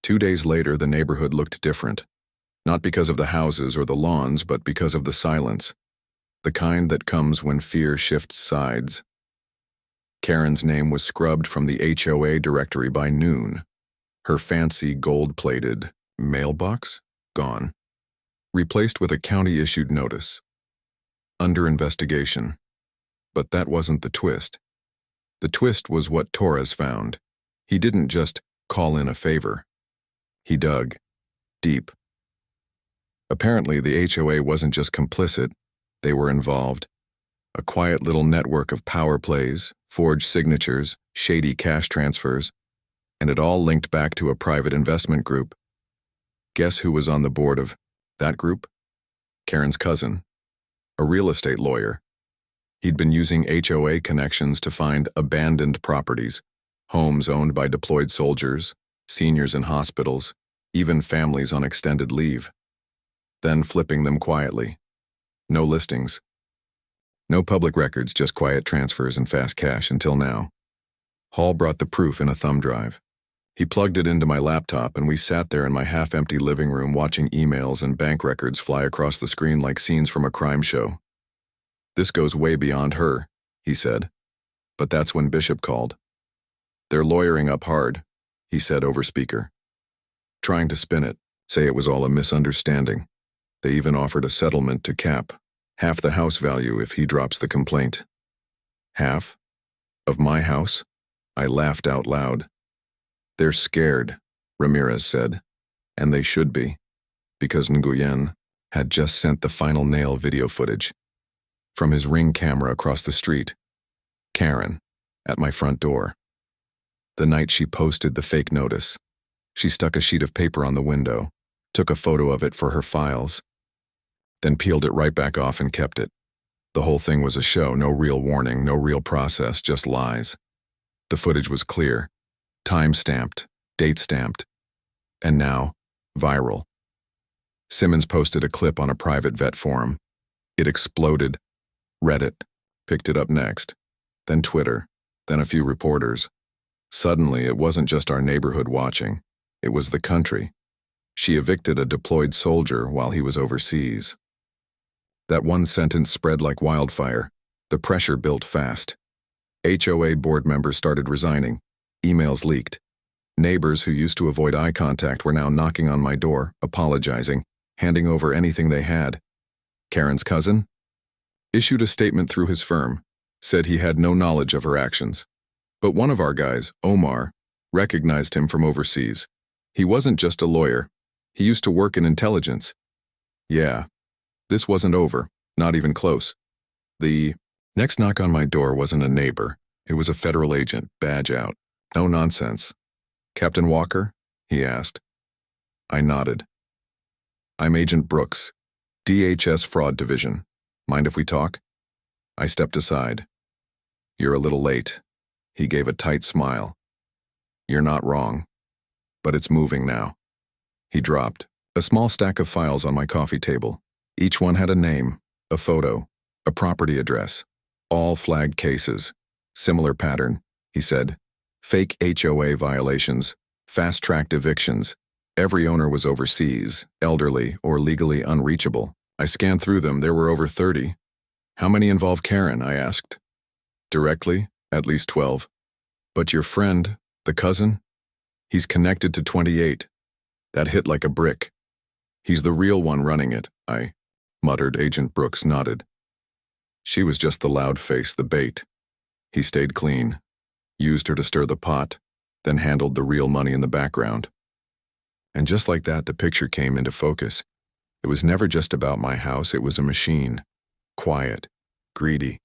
2 days later, the neighborhood looked different. Not because of the houses or the lawns, but because of the silence. The kind that comes when fear shifts sides. Karen's name was scrubbed from the HOA directory by noon. Her fancy gold-plated mailbox? Gone. Replaced with a county-issued notice. Under investigation. But that wasn't the twist. The twist was what Torres found. He didn't just call in a favor. He dug deep. Apparently, the HOA wasn't just complicit, they were involved. A quiet little network of power plays, forged signatures, shady cash transfers, and it all linked back to a private investment group. Guess who was on the board of that group? Karen's cousin, a real estate lawyer. He'd been using HOA connections to find abandoned properties, homes owned by deployed soldiers, seniors in hospitals, even families on extended leave. Then flipping them quietly. No listings. No public records, just quiet transfers and fast cash until now. Hall brought the proof in a thumb drive. He plugged it into my laptop and we sat there in my half-empty living room watching emails and bank records fly across the screen like scenes from a crime show. "This goes way beyond her," he said. But that's when Bishop called. "They're lawyering up hard," he said over speaker. Trying to spin it, say it was all a misunderstanding. They even offered a settlement to Cap, half the house value if he drops the complaint. Half? Of my house? I laughed out loud. "They're scared," Ramirez said, and they should be, because Nguyen had just sent the final nail video footage. From his Ring camera across the street. Karen, at my front door. The night she posted the fake notice. She stuck a sheet of paper on the window, took a photo of it for her files, then peeled it right back off and kept it. The whole thing was a show, no real warning, no real process, just lies. The footage was clear, time-stamped, date-stamped, and now, viral. Simmons posted a clip on a private vet forum. It exploded. Reddit picked it up next, then Twitter, then a few reporters. Suddenly, it wasn't just our neighborhood watching. It was the country. She evicted a deployed soldier while he was overseas. That one sentence spread like wildfire. The pressure built fast. HOA board members started resigning. Emails leaked. Neighbors who used to avoid eye contact were now knocking on my door, apologizing, handing over anything they had. Karen's cousin issued a statement through his firm, said he had no knowledge of her actions. But one of our guys, Omar, recognized him from overseas. He wasn't just a lawyer. He used to work in intelligence. Yeah, this wasn't over, not even close. The next knock on my door wasn't a neighbor. It was a federal agent, badge out. No nonsense. "Captain Walker?" he asked. I nodded. "I'm Agent Brooks, DHS Fraud Division. Mind if we talk?" I stepped aside. "You're a little late." He gave a tight smile. "You're not wrong. But it's moving now." He dropped a small stack of files on my coffee table. Each one had a name, a photo, a property address. All flagged cases. Similar pattern, he said. Fake HOA violations, fast-tracked evictions. Every owner was overseas, elderly, or legally unreachable. I scanned through them. There were over 30. "How many involve Karen?" I asked. "Directly, at least 12. But your friend, the cousin? He's connected to 28. That hit like a brick. He's the real one running it," I muttered. Agent Brooks nodded. "She was just the loud face, the bait. He stayed clean, used her to stir the pot, then handled the real money in the background." And just like that, the picture came into focus. It was never just about my house, it was a machine. Quiet, greedy,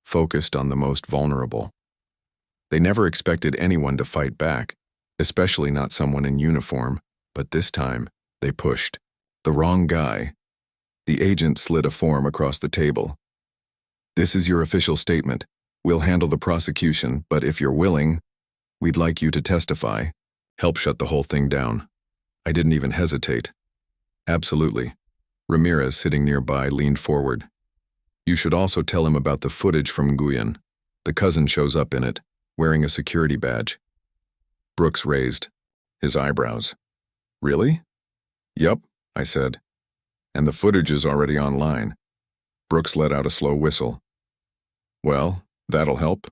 focused on the most vulnerable. They never expected anyone to fight back, especially not someone in uniform, but this time, they pushed. The wrong guy. The agent slid a form across the table. "This is your official statement. We'll handle the prosecution, but if you're willing, we'd like you to testify. Help shut the whole thing down." I didn't even hesitate. "Absolutely." Ramirez, sitting nearby, leaned forward. "You should also tell him about the footage from Nguyen. The cousin shows up in it, wearing a security badge." Brooks raised his eyebrows. Really? Yup, I said. And the footage is already online. Brooks let out a slow whistle. Well, that'll help.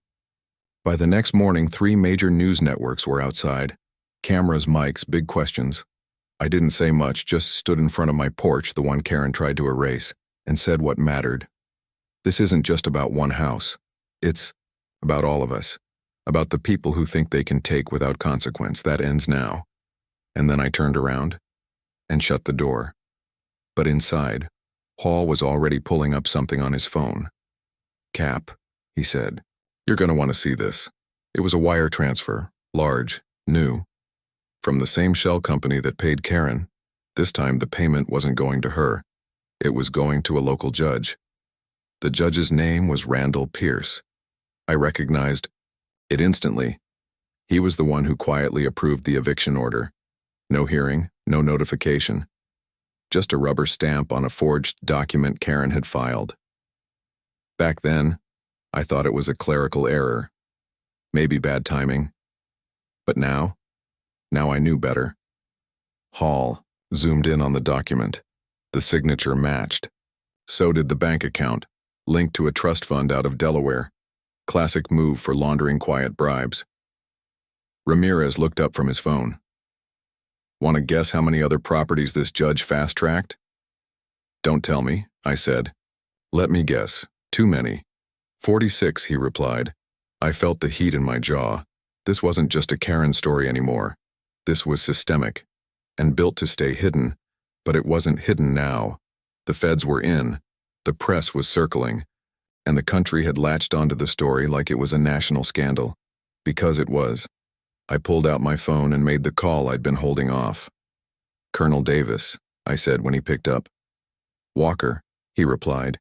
By the next morning, 3 major news networks were outside. Cameras, mics, big questions. I didn't say much, just stood in front of my porch, the one Karen tried to erase, and said what mattered. This isn't just about one house. It's about all of us. About the people who think they can take without consequence. That ends now. And then I turned around and shut the door. But inside, Hall was already pulling up something on his phone. Cap, he said. You're going to want to see this. It was a wire transfer, large, new. From the same shell company that paid Karen. This time the payment wasn't going to her. It was going to a local judge. The judge's name was Randall Pierce. I recognized it instantly. He was the one who quietly approved the eviction order. No hearing, no notification. Just a rubber stamp on a forged document Karen had filed. Back then, I thought it was a clerical error. Maybe bad timing. But now I knew better. Hall zoomed in on the document. The signature matched. So did the bank account, linked to a trust fund out of Delaware. Classic move for laundering quiet bribes. Ramirez looked up from his phone. Want to guess how many other properties this judge fast-tracked? Don't tell me, I said. Let me guess. Too many. 46, he replied. I felt the heat in my jaw. This wasn't just a Karen story anymore. This was systemic, and built to stay hidden, but it wasn't hidden now. The feds were in, the press was circling, and the country had latched onto the story like it was a national scandal. Because it was. I pulled out my phone and made the call I'd been holding off. Colonel Davis, I said when he picked up. Walker, he replied.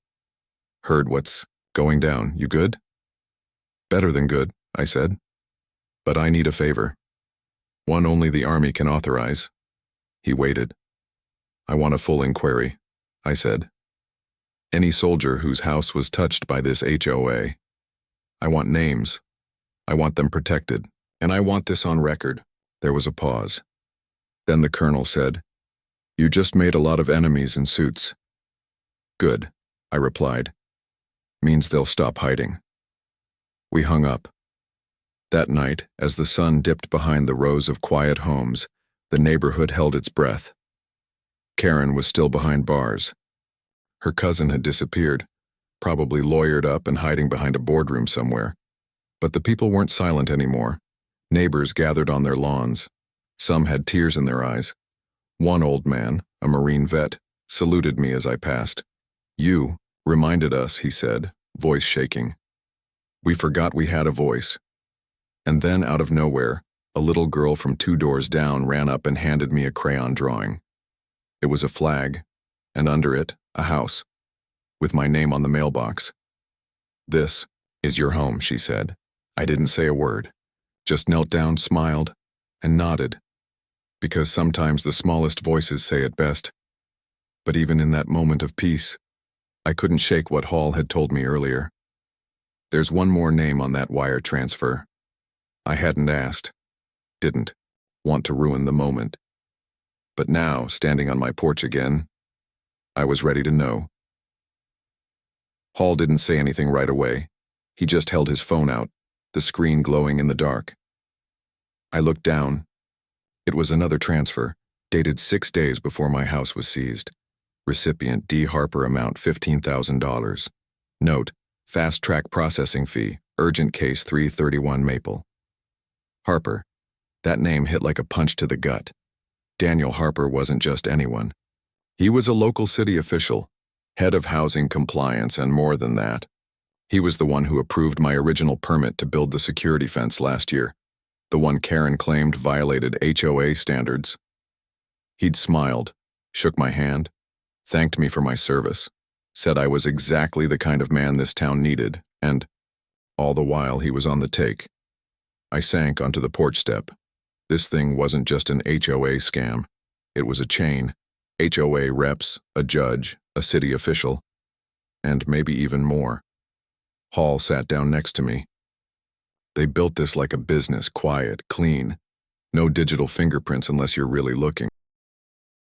Heard what's going down. You good? Better than good, I said. But I need a favor. One only the Army can authorize. He waited. I want a full inquiry, I said. Any soldier whose house was touched by this HOA. I want names. I want them protected, and I want this on record. There was a pause. Then the colonel said, You just made a lot of enemies in suits. Good, I replied. Means they'll stop hiding. We hung up. That night, as the sun dipped behind the rows of quiet homes, the neighborhood held its breath. Karen was still behind bars. Her cousin had disappeared, probably lawyered up and hiding behind a boardroom somewhere. But the people weren't silent anymore. Neighbors gathered on their lawns. Some had tears in their eyes. One old man, a Marine vet, saluted me as I passed. You reminded us, he said, voice shaking. We forgot we had a voice. And then, out of nowhere, a little girl from 2 doors down ran up and handed me a crayon drawing. It was a flag, and under it, a house, with my name on the mailbox. This is your home, she said. I didn't say a word, just knelt down, smiled, and nodded, because sometimes the smallest voices say it best. But even in that moment of peace, I couldn't shake what Hall had told me earlier. There's one more name on that wire transfer. I hadn't asked, didn't want to ruin the moment. But now, standing on my porch again, I was ready to know. Hall didn't say anything right away. He just held his phone out, the screen glowing in the dark. I looked down. It was another transfer, dated 6 days before my house was seized. Recipient D. Harper, amount $15,000. Note, fast track processing fee, urgent case 331 Maple. Harper. That name hit like a punch to the gut. Daniel Harper wasn't just anyone. He was a local city official, head of housing compliance, and more than that. He was the one who approved my original permit to build the security fence last year, the one Karen claimed violated HOA standards. He'd smiled, shook my hand, thanked me for my service, said I was exactly the kind of man this town needed, and all the while he was on the take. I sank onto the porch step. This thing wasn't just an HOA scam. It was a chain. HOA reps, a judge, a city official, and maybe even more. Hall sat down next to me. They built this like a business, quiet, clean. No digital fingerprints unless you're really looking.